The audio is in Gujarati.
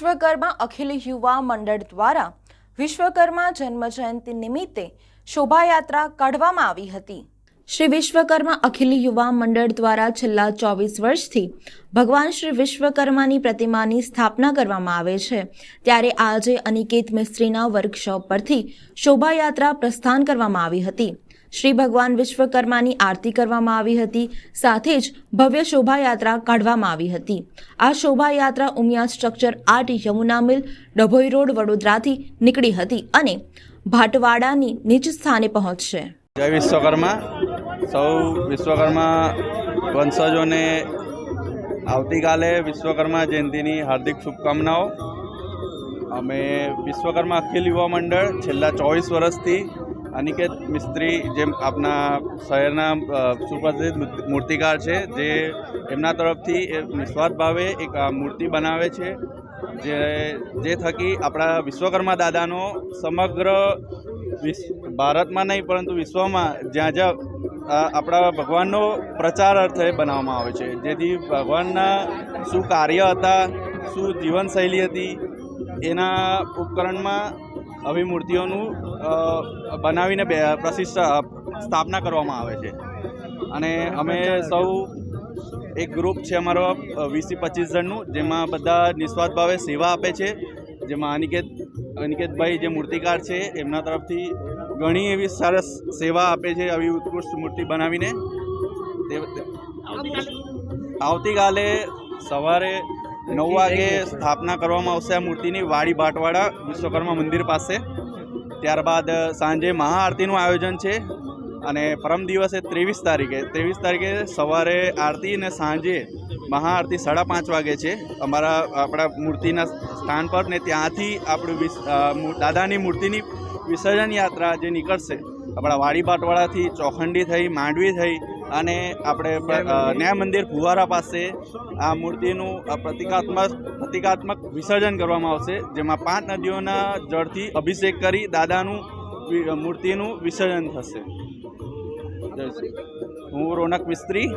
વિશ્વકર્મા અખિલ યુવા મંડળ દ્વારા વિશ્વકર્મા જન્મજયંતિ નિમિત્તે શોભાયાત્રા કાઢવામાં આવી હતી। શ્રી વિશ્વકર્મા અખિલ યુવા મંડળ દ્વારા છેલ્લા 24 વર્ષથી ભગવાન શ્રી વિશ્વકર્માની પ્રતિમાની સ્થાપના કરવામાં આવે છે, ત્યારે આજે અનિકેત મિસ્ત્રીના વર્કશોપ પરથી શોભાયાત્રા પ્રસ્થાન કરવામાં આવી હતી। શ્રી ભગવાન વિશ્વકર્માની આરતી કરવામાં આવી હતી, સાથે જ ભવ્ય શોભાયાત્રા કાઢવામાં આવી હતી। આ શોભાયાત્રા ઉમિયા સ્ટ્રક્ચર આર્ટ યમુના મિલ ડભોઈ રોડ વડોદરાથી નીકળી હતી અને ભાટવાડાની નીચ સ્થાને પહોંચશે। જય વિશ્વકર્મા। સૌ વિશ્વકર્મા વંશજોને આવતીકાલે વિશ્વકર્મા જયંતિની હાર્દિક શુભકામનાઓ। અમે વિશ્વકર્મા અખિલ યુવા મંડળ છેલ્લા 24 વર્ષથી અનિકેત મિસ્ત્રી જેમ આપના શહેરના સુપ્રસિદ્ધ મૂર્તિકાર છે, જે એમના તરફથી નિસ્વાર્થ ભાવે એક મૂર્તિ બનાવે છે, જે થકી આપણા વિશ્વકર્મા દાદાનો સમગ્ર ભારતમાં નહીં પરંતુ વિશ્વમાં જ્યાં જ્યાં આપણા ભગવાનનો પ્રચાર અર્થે બનાવવામાં આવે છે, જેથી ભગવાનના શું કાર્ય હતા, શું જીવનશૈલી હતી, એના ઉપકરણમાં આવી મૂર્તિઓનું બનાવીને સ્થાપના કરવામાં આવે છે। અને અમે સૌ એક ગ્રુપ છે અમારો 20-25 જણનું, જેમાં બધા નિસ્વાર્થ ભાવે સેવા આપે છે, જેમાં અનિકેતભાઈ જે મૂર્તિકાર છે એમના તરફથી ઘણી એવી સરસ સેવા આપે છે આવી ઉત્કૃષ્ટ મૂર્તિ બનાવીને। આવતીકાલે સવારે 9 વાગે સ્થાપના કરવામાં આવશે આ મૂર્તિની વાડી ભાટવાડા વિશ્વકર્મા મંદિર પાસે। ત્યારબાદ સાંજે મહાઆરતીનું આયોજન છે અને પરમ દિવસે 23 તારીખે સવારે આરતી અને સાંજે મહાઆરતી 5:30 વાગે છે આપણા મૂર્તિના સ્થાન પર, ને ત્યાંથી આપણું દાદાની મૂર્તિની વિસર્જન યાત્રા જે નીકળશે આપણા વાડી ભાટવાડાથી ચોખંડી થઈ માંડવી થઈ અને આપણે ન્યાય મંદિર ફુવારા પાસે આ મૂર્તિનું પ્રતિકાત્મક વિસર્જન કરવામાં આવશે, જેમાં 5 નદીઓના જળથી અભિષેક કરી દાદાનું મૂર્તિનું વિસર્જન થશે। હું રોનક મિસ્ત્રી,